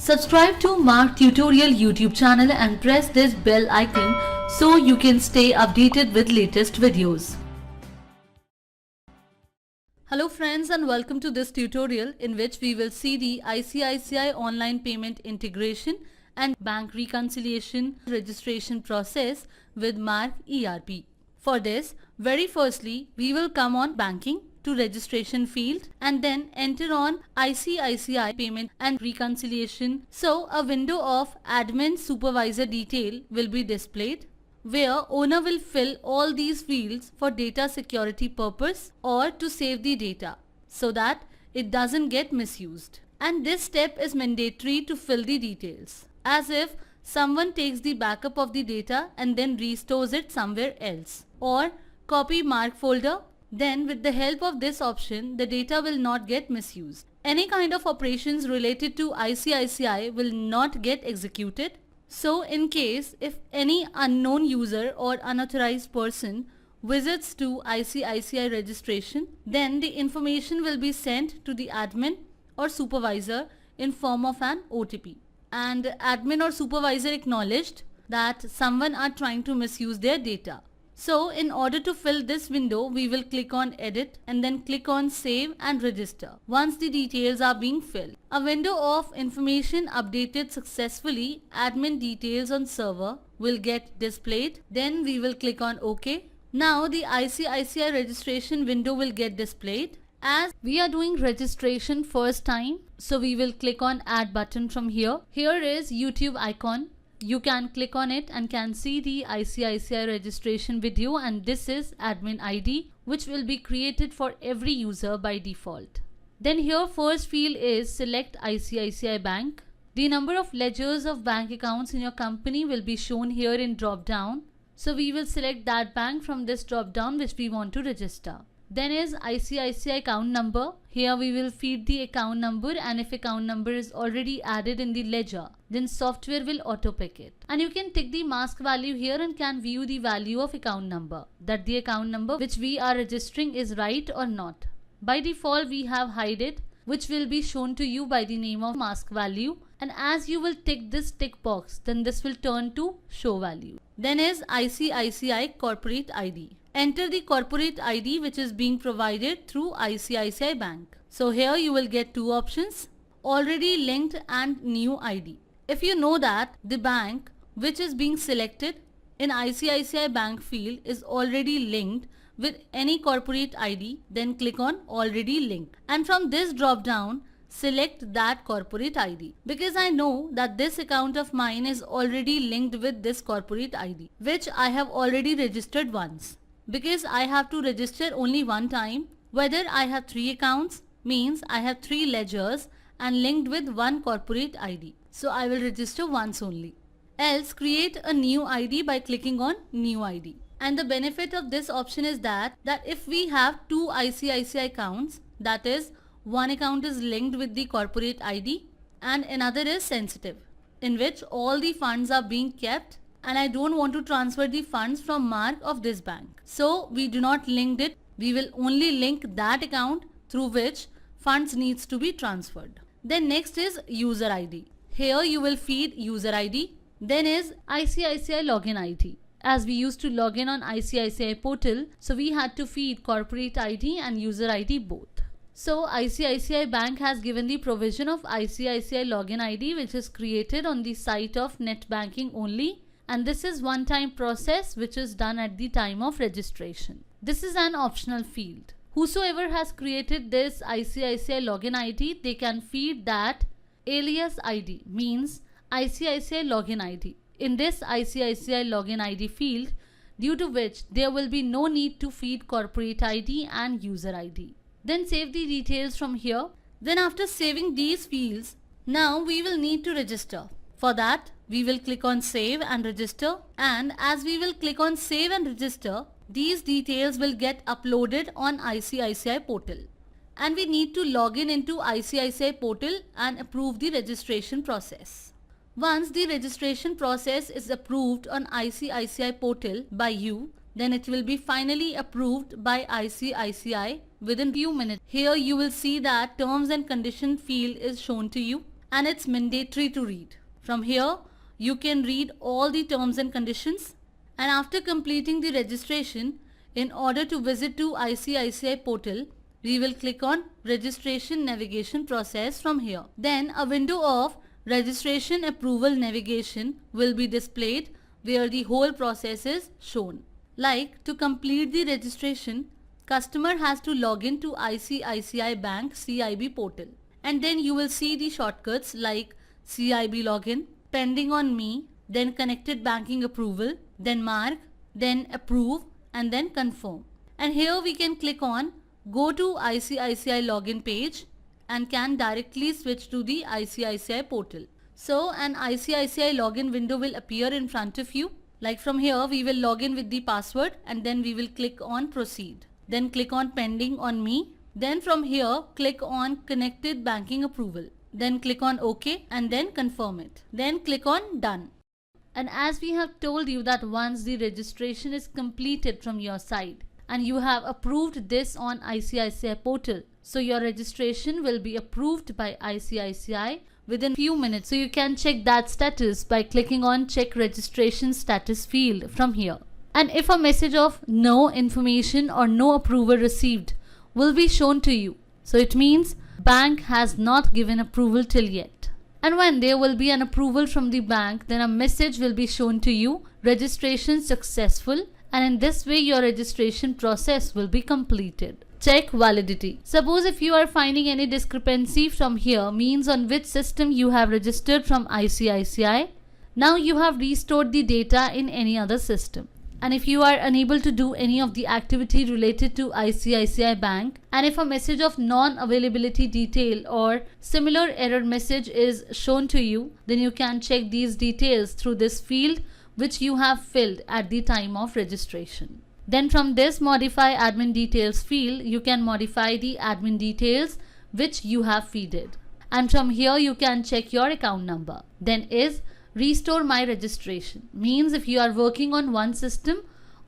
Subscribe to Mark Tutorial YouTube channel and press this bell icon so you can stay updated with latest videos. Hello friends and welcome to this tutorial in which we will see the ICICI online payment integration and bank reconciliation registration process with Mark ERP. For this, very firstly, we will come on banking to registration field and then enter on ICICI payment and reconciliation. So a window of admin supervisor detail will be displayed where owner will fill all these fields for data security purpose or to save the data so that it doesn't get misused. And this step is mandatory to fill the details as if someone takes the backup of the data and then restores it somewhere else or copy Mark folder. Then with the help of this option, the data will not get misused. Any kind of operations related to ICICI will not get executed. So in case if any unknown user or unauthorized person visits to ICICI registration, then the information will be sent to the admin or supervisor in form of an OTP. And admin or supervisor acknowledged that someone are trying to misuse their data. So in order to fill this window, we will click on edit and then click on save and register once the details are being filled. A window of information updated successfully, admin details on server will get displayed. Then we will click on OK. Now the ICICI registration window will get displayed. As we are doing registration first time, so we will click on add button from here. Here is YouTube icon. You can click on it and can see the ICICI registration video, and this is admin ID which will be created for every user by default. Then here first field is select ICICI bank. The number of ledgers of bank accounts in your company will be shown here in drop down. So we will select that bank from this drop down which we want to register. Then is ICICI account number. Here we will feed the account number, and if account number is already added in the ledger, then software will auto pick it. And you can tick the mask value here and can view the value of account number, that the account number which we are registering is right or not. By default we have hide it, which will be shown to you by the name of mask value, and as you will tick this tick box, then this will turn to show value. Then is ICICI corporate ID. Enter the corporate ID which is being provided through ICICI Bank. So here you will get two options, already linked and new ID. If you know that the bank which is being selected in ICICI Bank field is already linked with any corporate ID, then click on already linked. And from this drop down, select that corporate ID, because I know that this account of mine is already linked with this corporate ID which I have already registered once. Because I have to register only one time, whether I have 3 accounts means I have 3 ledgers and linked with one corporate ID. So I will register once only. Else create a new ID by clicking on new ID. And the benefit of this option is that if we have 2 ICICI accounts, that is one account is linked with the corporate ID and another is sensitive, in which all the funds are being kept, and I don't want to transfer the funds from Mark of this bank. So we do not link it. We will only link that account through which funds needs to be transferred. Then next is user ID. Here you will feed user ID. Then is ICICI login ID. As we used to log in on ICICI portal, so we had to feed corporate ID and user ID both. So ICICI Bank has given the provision of ICICI login ID which is created on the site of net banking only. And this is one-time process which is done at the time of registration. This is an optional field. Whosoever has created this ICICI login ID, they can feed that alias ID, means ICICI login ID, in this ICICI login ID field, due to which there will be no need to feed corporate ID and user ID. Then save the details from here. Then after saving these fields, now we will need to register. For that, we will click on save and register, and as we will click on save and register, these details will get uploaded on ICICI portal. And we need to log in into ICICI portal and approve the registration process. Once the registration process is approved on ICICI portal by you, then it will be finally approved by ICICI within few minutes. Here you will see that terms and condition field is shown to you. and it's mandatory to read. From here, you can read all the terms and conditions, and after completing the registration, in order to visit to ICICI portal, we will click on registration navigation process from here. Then a window of registration approval navigation will be displayed where the whole process is shown. Like, to complete the registration, customer has to log in to ICICI Bank CIB portal, and then you will see the shortcuts like CIB login, pending on me, then connected banking approval, then mark, then approve, and then confirm. And here we can click on go to ICICI login page and can directly switch to the ICICI portal. So an ICICI login window will appear in front of you. Like, from here we will log in with the password and then we will click on proceed. Then click on pending on me. Then from here click on connected banking approval. Then click on OK and then confirm it. Then click on done. And as we have told you that once the registration is completed from your side and you have approved this on ICICI portal, so your registration will be approved by ICICI within few minutes. So you can check that status by clicking on check registration status field from here. And if a message of no information or no approval received will be shown to you, so it means bank has not given approval till yet. And when there will be an approval from the bank, then a message will be shown to you, registration successful, and in this way your registration process will be completed. Check validity. Suppose if you are finding any discrepancy from here, means on which system you have registered from ICICI, now you have restored the data in any other system. And if you are unable to do any of the activity related to ICICI Bank, and if a message of non-availability detail or similar error message is shown to you, then you can check these details through this field which you have filled at the time of registration. Then from this modify admin details field, you can modify the admin details which you have feeded. And from here you can check your account number. Then is restore my registration, means if you are working on one system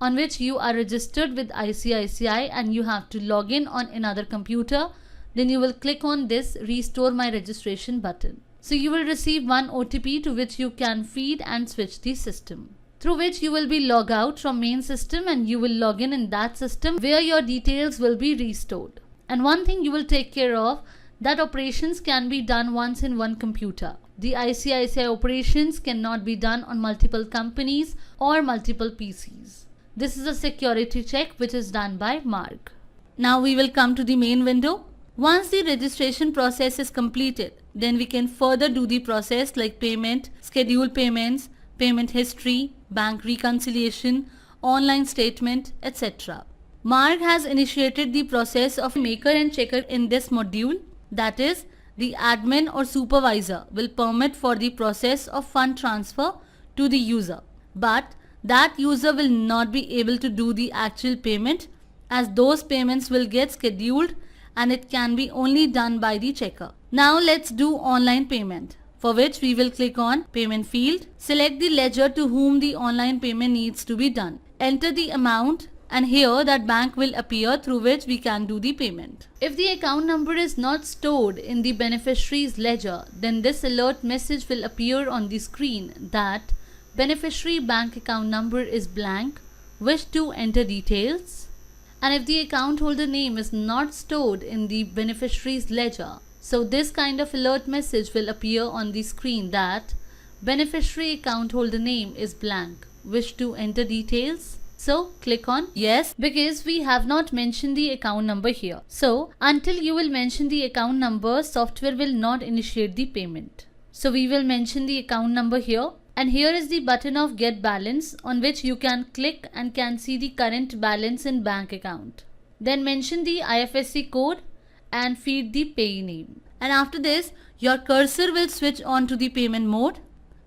on which you are registered with ICICI and you have to log in on another computer, then you will click on this restore my registration button. So you will receive one OTP to which you can feed and switch the system, through which you will be log out from main system and you will log in that system where your details will be restored. And one thing you will take care of, that operations can be done once in one computer. The ICICI operations cannot be done on multiple companies or multiple PCs. This is a security check which is done by Mark. Now we will come to the main window. Once the registration process is completed, then we can further do the process like payment, schedule payments, payment history, bank reconciliation, online statement, etc. Mark has initiated the process of maker and checker in this module, that is, the admin or supervisor will permit for the process of fund transfer to the user, but that user will not be able to do the actual payment as those payments will get scheduled and it can be only done by the checker. Now let's do online payment, for which we will click on payment field, select the ledger to whom the online payment needs to be done, enter the amount, and here that bank will appear through which we can do the payment. If the account number is not stored in the beneficiary's ledger, then this alert message will appear on the screen that beneficiary bank account number is blank, wish to enter details. And if the account holder name is not stored in the beneficiary's ledger, so this kind of alert message will appear on the screen that beneficiary account holder name is blank, wish to enter details. So click on yes, because we have not mentioned the account number here. So until you will mention the account number, software will not initiate the payment. So we will mention the account number here, and here is the button of get balance on which you can click and can see the current balance in bank account. Then mention the IFSC code and feed the payee name. And after this, your cursor will switch on to the payment mode,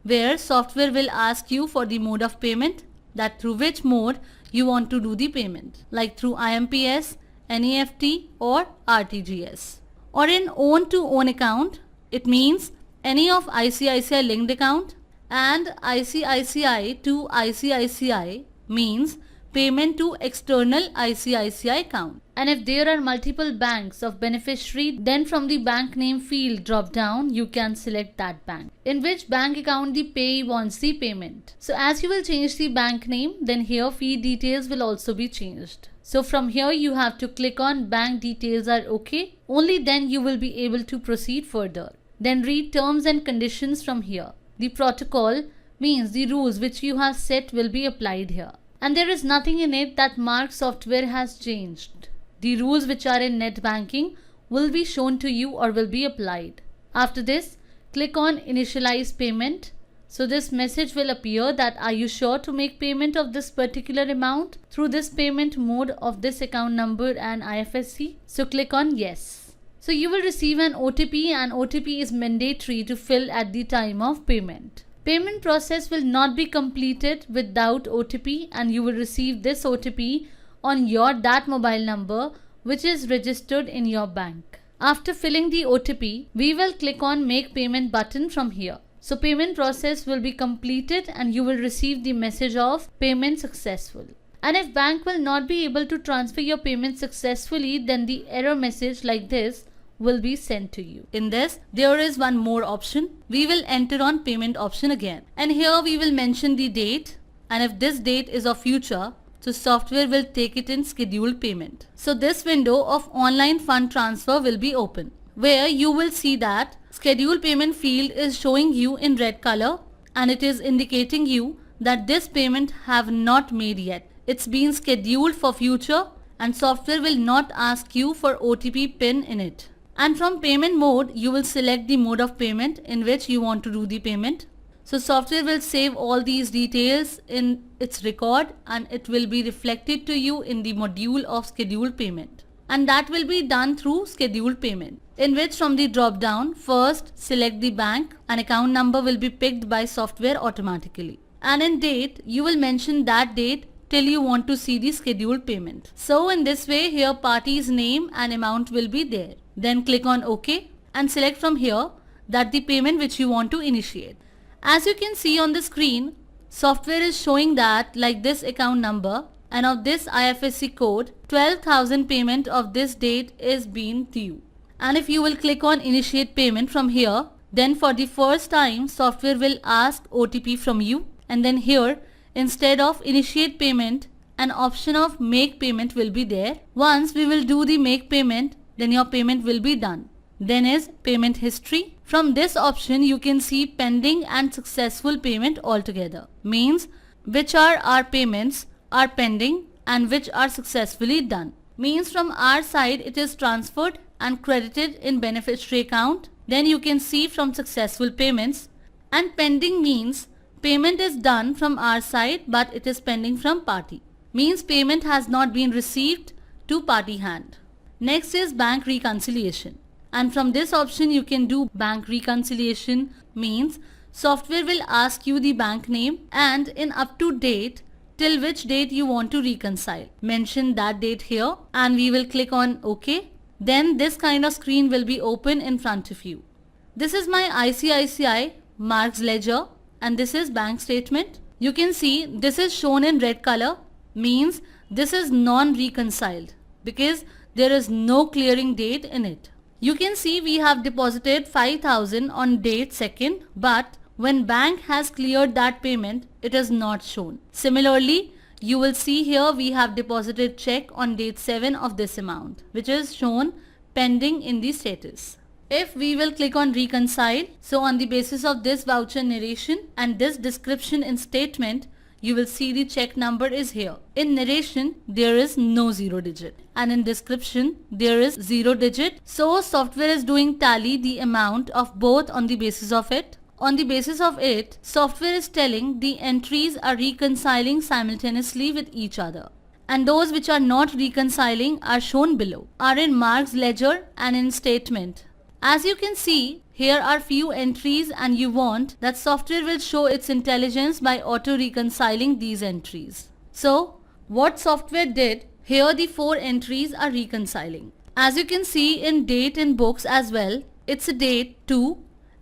where software will ask you for the mode of payment, that through which mode you want to do the payment, like through IMPS, NEFT or RTGS. Or in own to own account, it means any of ICICI linked account, and ICICI to ICICI means payment to external ICICI account. And if there are multiple banks of beneficiary, then from the bank name field drop down, you can select that bank. In which bank account the payee wants the payment. So as you will change the bank name, then here fee details will also be changed. So from here you have to click on bank details are okay. Only then you will be able to proceed further. Then read terms and conditions from here. The protocol means the rules which you have set will be applied here. And there is nothing in it that Mark software has changed. The rules which are in net banking will be shown to you or will be applied. After this, click on initialize payment. So this message will appear that are you sure to make payment of this particular amount through this payment mode of this account number and IFSC. So click on yes. So you will receive an OTP and OTP is mandatory to fill at the time of payment. Payment process will not be completed without OTP and you will receive this OTP on your that mobile number which is registered in your bank. After filling the OTP, we will click on make payment button from here. So payment process will be completed and you will receive the message of payment successful. And if bank will not be able to transfer your payment successfully, then the error message like this will be sent to you. In this, there is one more option. We will enter on payment option again. And here we will mention the date. And if this date is of future, so software will take it in scheduled payment. So this window of online fund transfer will be open, where you will see that schedule payment field is showing you in red color and it is indicating you that this payment have not made yet. It's been scheduled for future and software will not ask you for OTP PIN in it. And from payment mode, you will select the mode of payment in which you want to do the payment. So software will save all these details in its record and it will be reflected to you in the module of scheduled payment. And that will be done through scheduled payment, in which from the drop down, first select the bank and account number will be picked by software automatically. And in date, you will mention that date till you want to see the scheduled payment. So in this way, here party's name and amount will be there. Then click on OK and select from here that the payment which you want to initiate. As you can see on the screen, software is showing that like this account number and of this IFSC code, 12,000 payment of this date is being due. And if you will click on initiate payment from here, then for the first time software will ask OTP from you, and then here instead of initiate payment, an option of make payment will be there. Once we will do the make payment, then your payment will be done. Then is payment history. From this option you can see pending and successful payment altogether. Means which are our payments are pending and which are successfully done. Means from our side it is transferred and credited in beneficiary account. Then you can see from successful payments. And pending means payment is done from our side but it is pending from party. Means payment has not been received to party hand. Next is bank reconciliation. And from this option you can do bank reconciliation. Means software will ask you the bank name and in up to date till which date you want to reconcile. Mention that date here and we will click on OK. Then this kind of screen will be open in front of you. This is my ICICI Mark's ledger and this is bank statement. You can see this is shown in red color, means this is non-reconciled because there is no clearing date in it. You can see we have deposited 5,000 on date 2nd, but when bank has cleared that payment, it is not shown. Similarly, you will see here we have deposited check on date 7 of this amount, which is shown pending in the status. If we will click on reconcile, so on the basis of this voucher narration and this description in statement, you will see the check number is here. In narration, there is no 0 digit and in description, there is 0 digit. So software is doing tally the amount of both on the basis of it. On the basis of it, software is telling the entries are reconciling simultaneously with each other. And those which are not reconciling are shown below, are in Mark's ledger and in statement. As you can see, here are few entries and you want that software will show its intelligence by auto reconciling these entries. So what software did, here the 4 entries are reconciling. As you can see in date in books as well, it's a date 2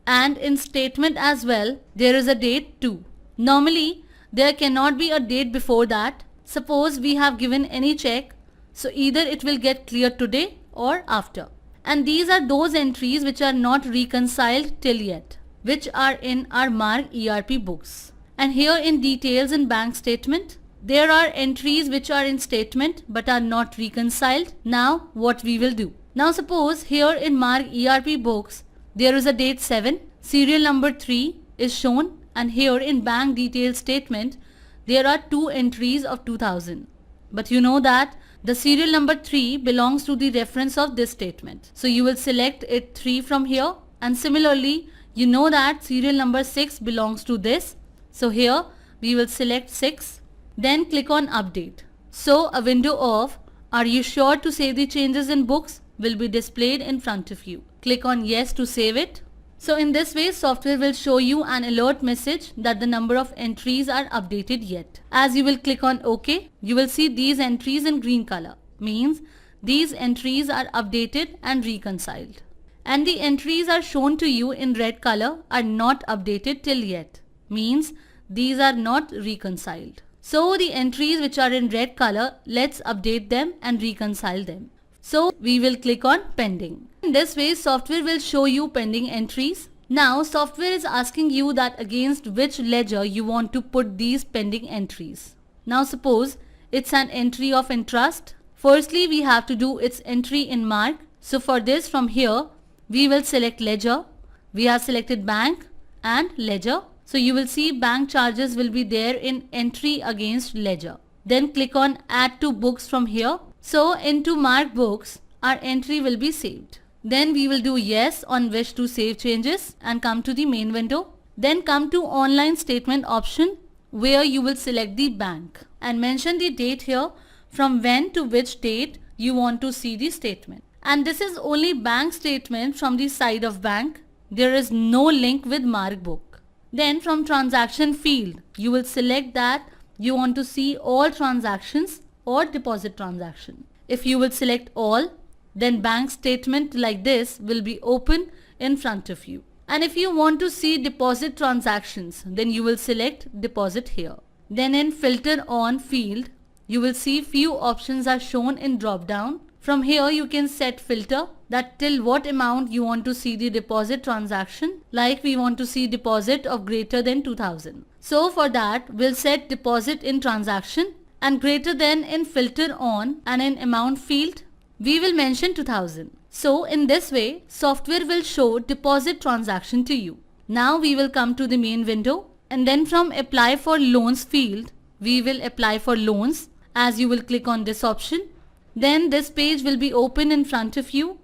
and in statement as well, there is a date 2. Normally, there cannot be a date before that. Suppose we have given any check So either it will get clear today or after. And these are those entries which are not reconciled till yet, which are in our Mark ERP books. And here in details in bank statement, there are entries which are in statement but are not reconciled. Now what we will do? Now suppose here in Mark ERP books, there is a date 7, serial number 3 is shown, and here in bank details statement, there are 2 entries of 2000. But you know that the serial number 3 belongs to the reference of this statement. So you will select it 3 from here, and similarly you know that serial number 6 belongs to this. So here we will select 6. Then click on update. So a window of "Are you sure to save the changes in books?" will be displayed in front of you. Click on yes to save it. So in this way, software will show you an alert message that the number of entries are updated yet. As you will click on OK, you will see these entries in green color. Means these entries are updated and reconciled. And the entries are shown to you in red color are not updated till yet. Means these are not reconciled. So the entries which are in red color, let's update them and reconcile them. So we will click on pending. In this way, software will show you pending entries. Now software is asking you that against which ledger you want to put these pending entries. Now suppose it's an entry of interest. Firstly, we have to do its entry in Mark. So for this, from here, we will select ledger. We have selected bank and ledger. So you will see bank charges will be there in entry against ledger. Then click on add to books from here. So into Mark books, our entry will be saved. Then we will do yes on wish to save changes and come to the main window. Then come to online statement option where you will select the bank and mention the date here from when to which date you want to see the statement. And this is only bank statement from the side of bank. There is no link with Mark book. Then from transaction field, you will select that you want to see all transactions or deposit transaction. If you will select all, then bank statement like this will be open in front of you. And if you want to see deposit transactions, then you will select deposit here. Then in filter on field, you will see few options are shown in drop down. From here you can set filter that till what amount you want to see the deposit transaction. Like we want to see deposit of greater than 2000. So for that we'll set deposit in transaction and greater than in filter on, and in amount field we will mention 2000. So in this way software will show deposit transaction to you. Now we will come to the main window, and then from apply for loans field we will apply for loans. As you will click on this option, then this page will be open in front of you.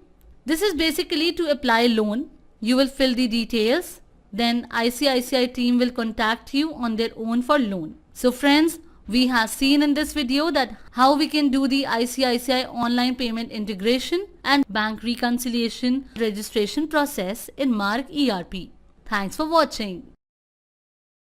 This is basically to apply loan. You will fill the details, then ICICI team will contact you on their own for loan. So friends, we have seen in this video that how we can do the ICICI online payment integration and bank reconciliation registration process in Mark ERP. Thanks for watching.